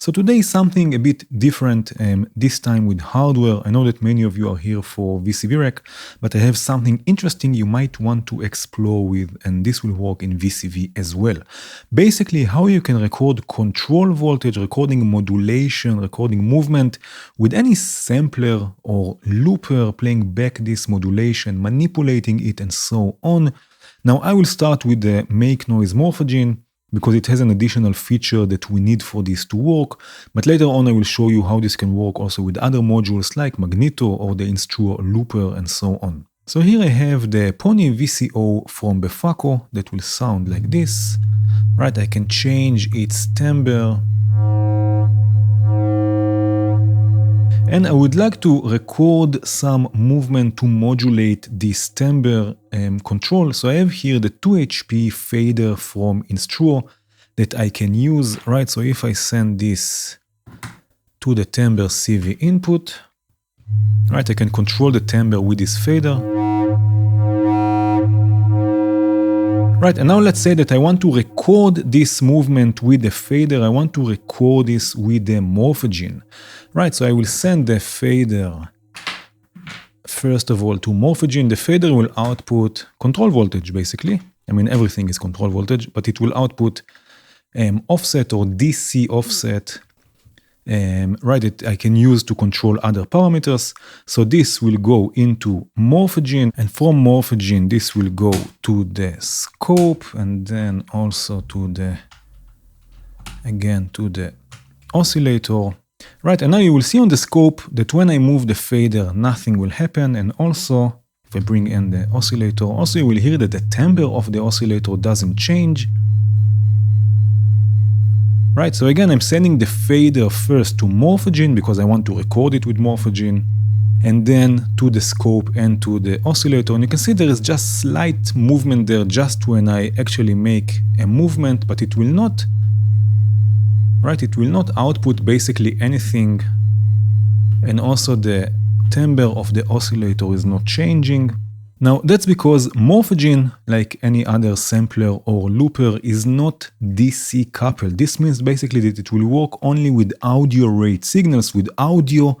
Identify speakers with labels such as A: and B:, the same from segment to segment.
A: So today is something a bit different, this time with hardware. I know that many of you are here for VCV rack, but I have something interesting you might want to explore with, and this will work in VCV as well. Basically, how you can record control voltage, recording modulation, recording movement with any sampler or looper, playing back this modulation, manipulating it, and so on. Now I will start with the make noise morphogen, because it has an additional feature that we need for this to work, but later on I will show you how this can work also with other modules like Magneto or the Instruo looper and so on. So here I have the Pony VCO from Befaco that will sound like this. Right, I can change its timbre. And I would like to record some movement to modulate this timbre control. So I have here the 2 HP fader from Instruo that I can use, right? So if I send this to the timbre CV input, right, I can control the timbre with this fader. Right, and now let's say that I want to record this movement with the fader. I want to record this with the morphogen. Right, so I will send the fader first of all to morphogen. The fader will output control voltage basically. I mean, everything is control voltage, but it will output offset or DC offset. Right, that I can use to control other parameters. So this will go into morphogen, and from morphogen this will go to the scope, and then also to the, again, to the oscillator. Right, and now you will see on the scope that when I move the fader, nothing will happen, and also if I bring in the oscillator, also you will hear that the timbre of the oscillator doesn't change. Right, so again, I'm sending the fader first to morphogen because I want to record it with morphogen, and then to the scope and to the oscillator. And you can see there is just slight movement there just when I actually make a movement, but it will not, right, it will not output basically anything. And also the timbre of the oscillator is not changing. Now that's because morphogen, like any other sampler or looper, is not DC coupled. This means basically that it will work only with audio rate signals, with audio,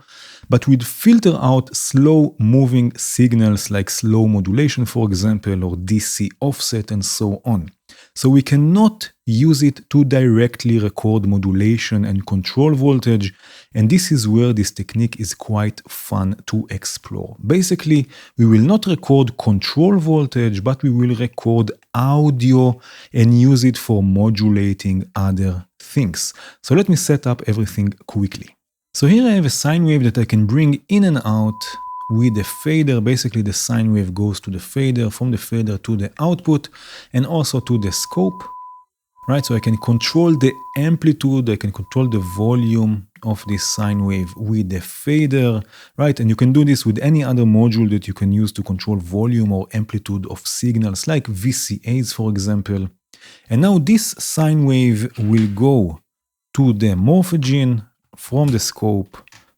A: but will filter out slow moving signals like slow modulation, for example, or DC offset and so on. So we cannot use it to directly record modulation and control voltage, and this is where this technique is quite fun to explore. Basically, we will not record control voltage, but we will record audio and use it for modulating other things. So let me set up everything quickly. So here I have a sine wave that I can bring in and out with the fader. Basically the sine wave goes to the fader, from the fader to the output, and also to the scope. Right, so I can control the amplitude, I can control the volume of this sine wave with the fader, right? And you can do this with any other module that you can use to control volume or amplitude of signals, like VCAs, for example. And now this sine wave will go to the morphogen, from the scope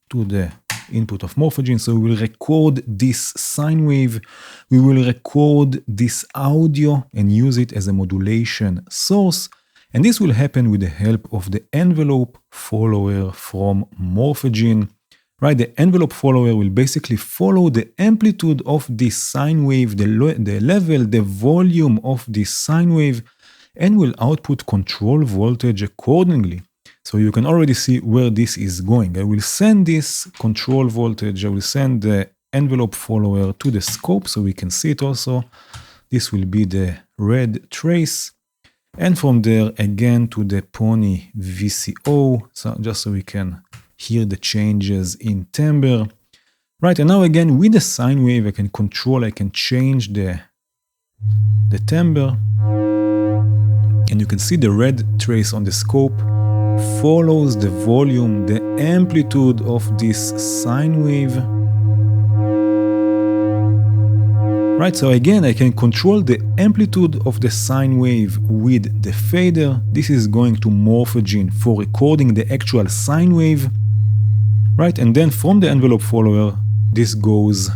A: to the input of morphogen. So we will record this sine wave, we will record this audio and use it as a modulation source. And this will happen with the help of the envelope follower from morphogen. Right, the envelope follower will basically follow the amplitude of this sine wave, the level, the volume of this sine wave, and will output control voltage accordingly. So you can already see where this is going. I will send this control voltage, I will send the envelope follower to the scope so we can see it also. This will be the red trace. And from there again to the Pony VCO, so just so we can hear the changes in timbre. Right, and now again with the sine wave I can control, I can change the timbre. And you can see the red trace on the scope follows the volume, the amplitude of this sine wave. Right, so again I can control the amplitude of the sine wave with the fader. This is going to morphogen for recording the actual sine wave. Right, and then from the envelope follower this goes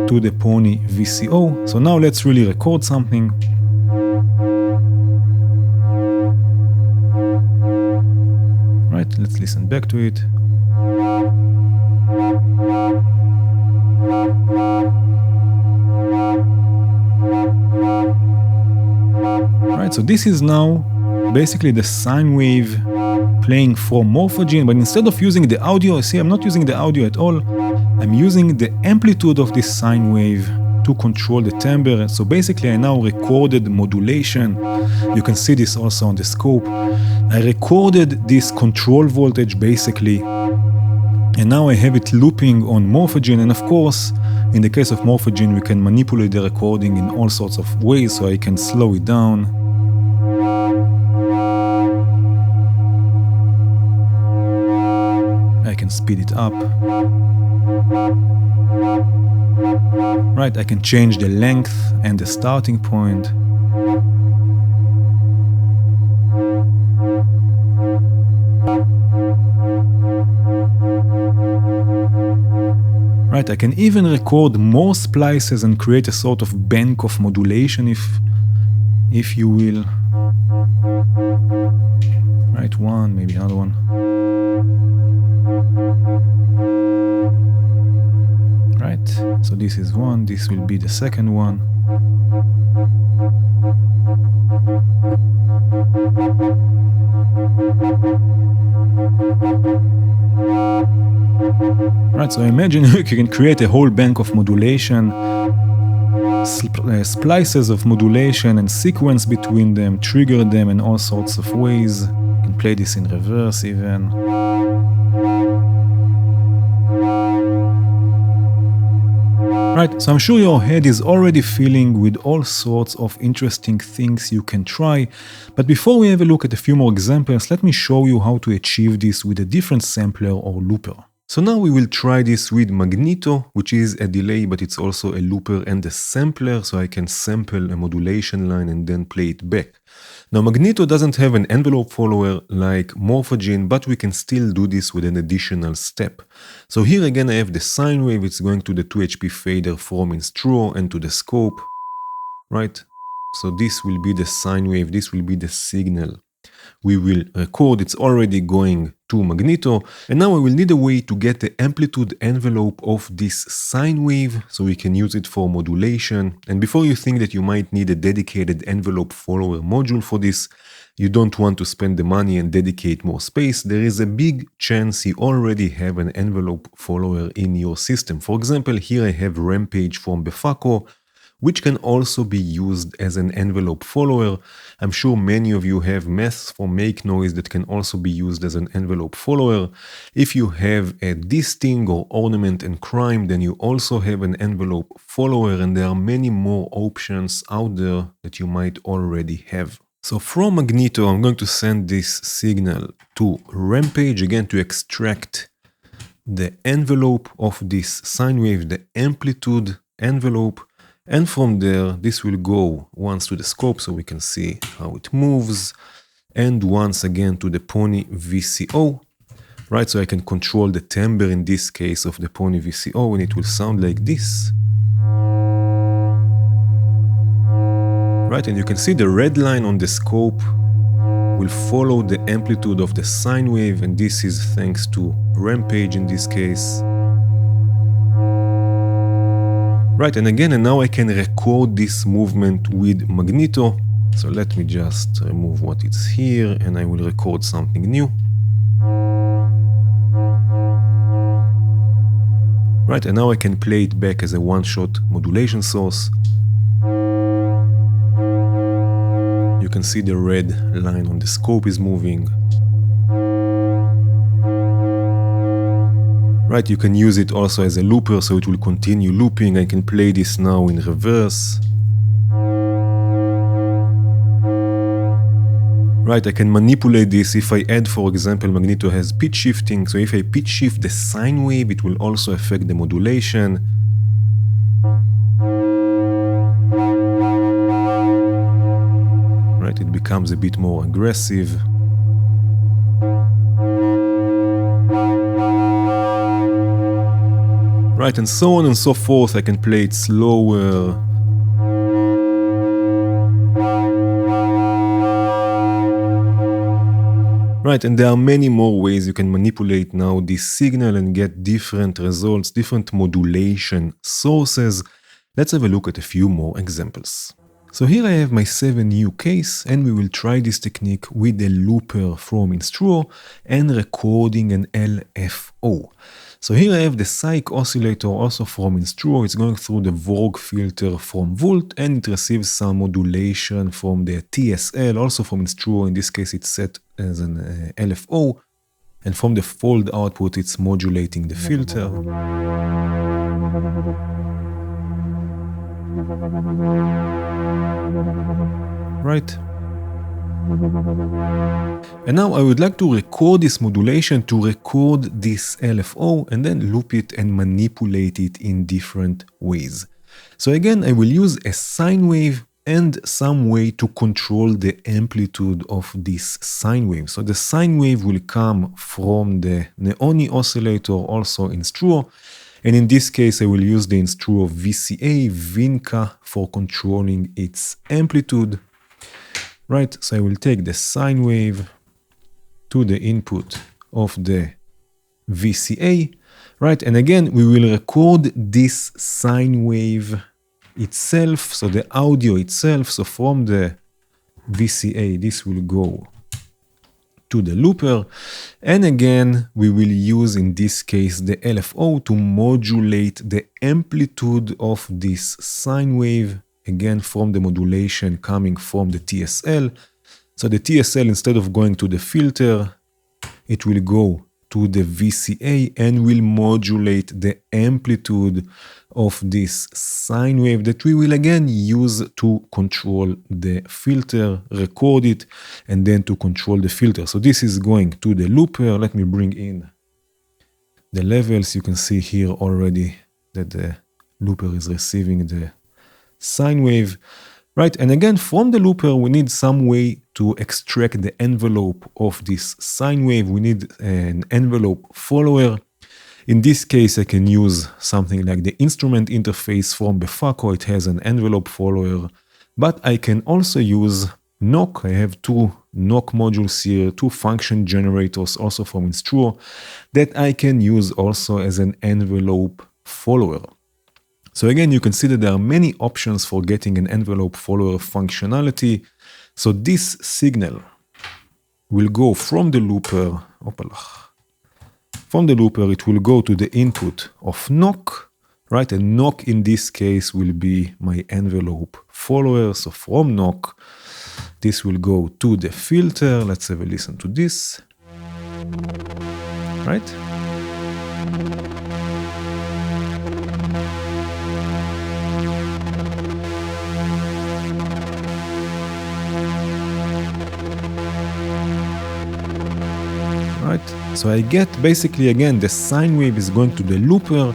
A: to the Pony VCO. So now let's really record something. Right, Right, let's listen back to it. Right, so this is now basically the sine wave playing from Morphogene, but instead of using the audio, see, I'm not using the audio at all. I'm using the amplitude of this sine wave to control the timbre. So basically I now recorded modulation. You can see this also on the scope. I recorded this control voltage basically, and now I have it looping on Morphogene. And of course, in the case of Morphogene, we can manipulate the recording in all sorts of ways, so I can slow it down. I can speed it up. Right, I can change the length and the starting point. Right, I can even record more splices and create a sort of bank of modulation if you will. Right, one, maybe another one. Right, so this is one, this will be the second one. Right, so imagine you can create a whole bank of modulation, splices of modulation and sequence between them, trigger them in all sorts of ways. You can play this in reverse even. Right, so I'm sure your head is already filling with all sorts of interesting things you can try, but before we have a look at a few more examples, let me show you how to achieve this with a different sampler or looper. So now we will try this with Magneto, which is a delay, but it's also a looper and a sampler, so I can sample a modulation line and then play it back. Now Magneto doesn't have an envelope follower like Morphogene, but we can still do this with an additional step. So here again I have the sine wave, it's going to the 2HP fader from Instruo and to the scope, right? So this will be the sine wave, this will be the signal. We will record, it's already going to Magneto, and now I will need a way to get the amplitude envelope of this sine wave so we can use it for modulation. And before you think that you might need a dedicated envelope follower module for this, you don't want to spend the money and dedicate more space, there is a big chance you already have an envelope follower in your system. For example, here I have Rampage from Befaco, which can also be used as an envelope follower. I'm sure many of you have Maths from Make Noise that can also be used as an envelope follower. If you have a Disting or Ornament and Crime, then you also have an envelope follower, and there are many more options out there that you might already have. So from Magneto, I'm going to send this signal to Rampage, again to extract the envelope of this sine wave, the amplitude envelope. And from there, this will go once to the scope so we can see how it moves, and once again to the Pony VCO, right? So I can control the timbre in this case of the Pony VCO, and it will sound like this. Right, and you can see the red line on the scope will follow the amplitude of the sine wave, and this is thanks to Rampage in this case. Right, and again, and now I can record this movement with Magneto. So let me just remove what is here, and I will record something new. Right, and now I can play it back as a one-shot modulation source. You can see the red line on the scope is moving. Right, you can use it also as a looper, so it will continue looping. I can play this now in reverse. Right, I can manipulate this. If I add, for example, Magneto has pitch shifting, so if I pitch shift the sine wave, it will also affect the modulation. Right, it becomes a bit more aggressive. Right, and so on and so forth. I can play it slower. Right, and there are many more ways you can manipulate now this signal and get different results, different modulation sources. Let's have a look at a few more examples. So here I have my 7U case, and we will try this technique with a looper from Instruo and recording an LFO. So here I have the Psych oscillator also from Instruo. It's going through the Vogue filter from Volt, and it receives some modulation from the TSL, also from Instruo. In this case, it's set as an LFO. And from the fold output, it's modulating the filter. Right. And now I would like to record this modulation to record this LFO and then loop it and manipulate it in different ways. So again, I will use a sine wave and some way to control the amplitude of this sine wave. So the sine wave will come from the Neoni oscillator, also in Instruo. And in this case, I will use the Instruo VCA, Vinca, for controlling its amplitude. Right, so I will take the sine wave to the input of the VCA, right? And again, we will record this sine wave itself, so the audio itself. So from the VCA, this will go to the looper. And again, we will use, in this case, the LFO to modulate the amplitude of this sine wave, again, from the modulation coming from the TSL. So the TSL, instead of going to the filter, it will go to the VCA and will modulate the amplitude of this sine wave that we will again use to control the filter, record it, and then to control the filter. So this is going to the looper. Let me bring in the levels. You can see here already that the looper is receiving the sine wave, right? And again, from the looper, we need some way to extract the envelope of this sine wave. We need an envelope follower. In this case, I can use something like the instrument interface from Befaco. It has an envelope follower, but I can also use NOC. I have two NOC modules here, two function generators also from Instruo that I can use also as an envelope follower. So again, you can see that there are many options for getting an envelope follower functionality. So this signal will go from the looper, it will go to the input of NOC, right? And NOC in this case will be my envelope follower. So from NOC, this will go to the filter. Let's have a listen to this, right? Right? So I get basically again the sine wave is going to the looper.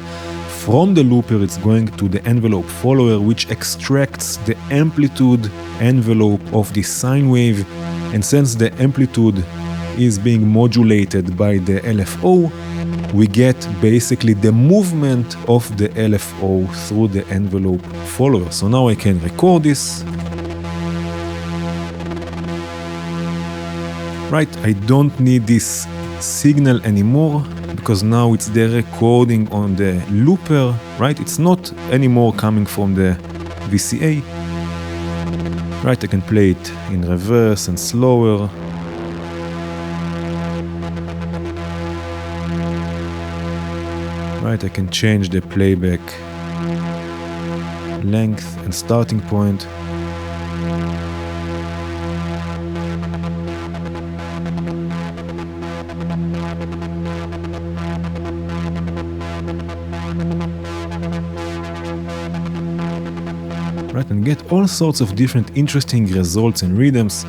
A: From the looper it's going to the envelope follower, which extracts the amplitude envelope of this sine wave. And since the amplitude is being modulated by the LFO, we get basically the movement of the LFO through the envelope follower. So now I can record this. Right, I don't need this signal anymore because now it's the recording on the looper, right? It's not anymore coming from the VCA. Right, I can play it in reverse and slower. Right, I can change the playback length and starting point. Right, and get all sorts of different interesting results and rhythms.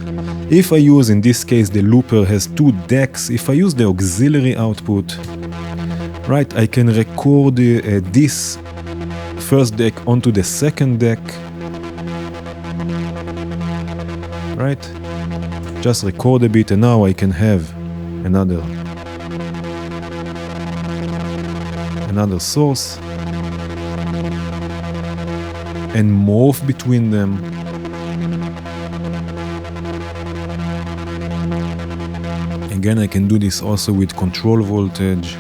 A: If I use, in this case, the looper has two decks. If I use the auxiliary output, right, I can record this first deck onto the second deck. Right, just record a bit, and now I can have another source and morph between them. And Again, I can do this also with control voltage.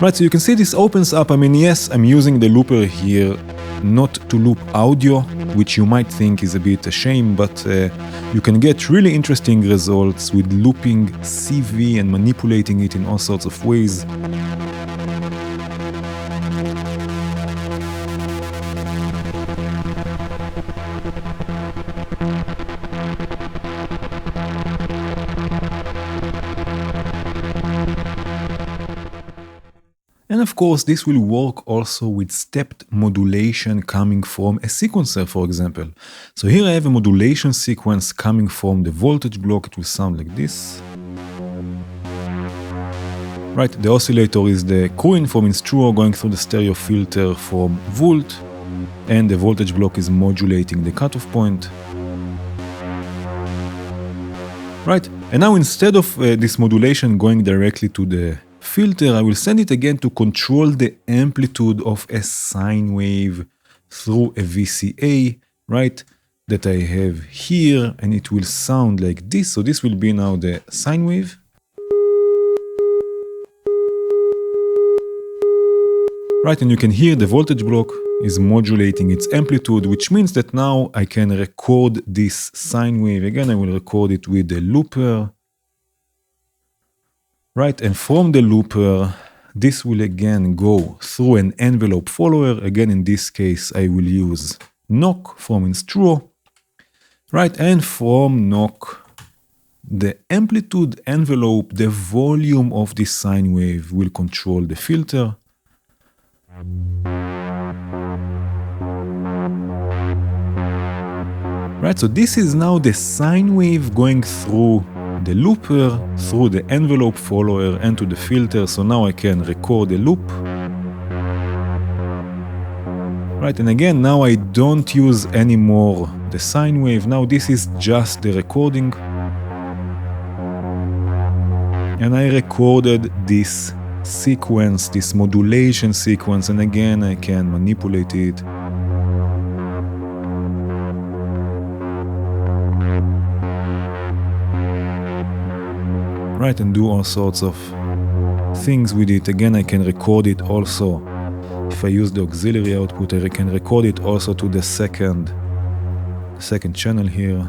A: Right, so you can see this opens up. I mean, yes, I'm using the looper here not to loop audio, which you might think is a bit a shame, but you can get really interesting results with looping CV and manipulating it in all sorts of ways. And of course, this will work also with stepped modulation coming from a sequencer, for example. So here I have a modulation sequence coming from the voltage block. It will sound like this. Right, the oscillator is the coin from Instruo going through the stereo filter from volt, and the voltage block is modulating the cutoff point. Right, and now instead of this modulation going directly to the filter, I will send it again to control the amplitude of a sine wave through a VCA, right, that I have here, and it will sound like this. So this will be now the sine wave. Right, and you can hear the voltage block is modulating its amplitude, which means that now I can record this sine wave. Again, I will record it with the looper. Right, and from the looper, this will again go through an envelope follower. Again, in this case, I will use knock from Instruo. Right, and from knock, the amplitude envelope, the volume of this sine wave will control the filter. Right, so this is now the sine wave going through the looper, through the envelope follower, and to the filter. So now I can record a loop. Right, and again, now I don't use anymore the sine wave. Now this is just the recording. And I recorded this sequence, this modulation sequence, and again I can manipulate it. Right, and do all sorts of things with it. Again, I can record it also. If I use the auxiliary output, I can record it also to the second channel here.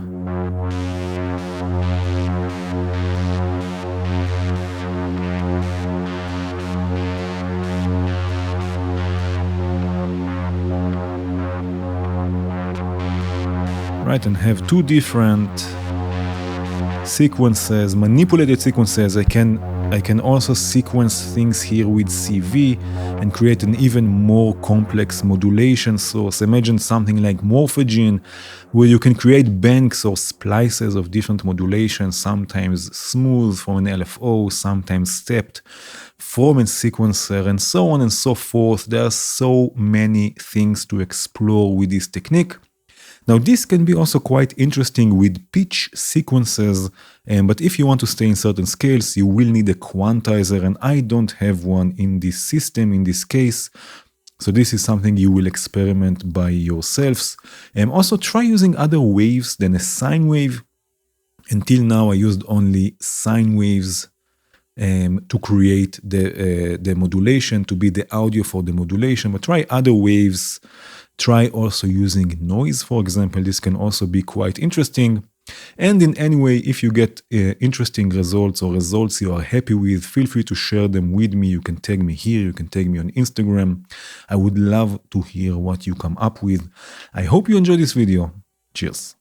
A: Right, and have two different sequences, manipulated sequences. I can also sequence things here with CV and create an even more complex modulation source. Imagine something like Morphogene, where you can create banks or splices of different modulations, sometimes smooth from an LFO, sometimes stepped from a sequencer, and so on and so forth. There are so many things to explore with this technique. Now, this can be also quite interesting with pitch sequences, but if you want to stay in certain scales, you will need a quantizer, and I don't have one in this system, in this case. So this is something you will experiment by yourselves. Also try using other waves than a sine wave. Until now, I used only sine waves to create the modulation, to be the audio for the modulation, but try other waves. Try also using noise, for example. This can also be quite interesting. And in any way, if you get interesting results or results you are happy with, feel free to share them with me. You can tag me here, you can tag me on Instagram. I would love to hear what you come up with. I hope you enjoyed this video. Cheers.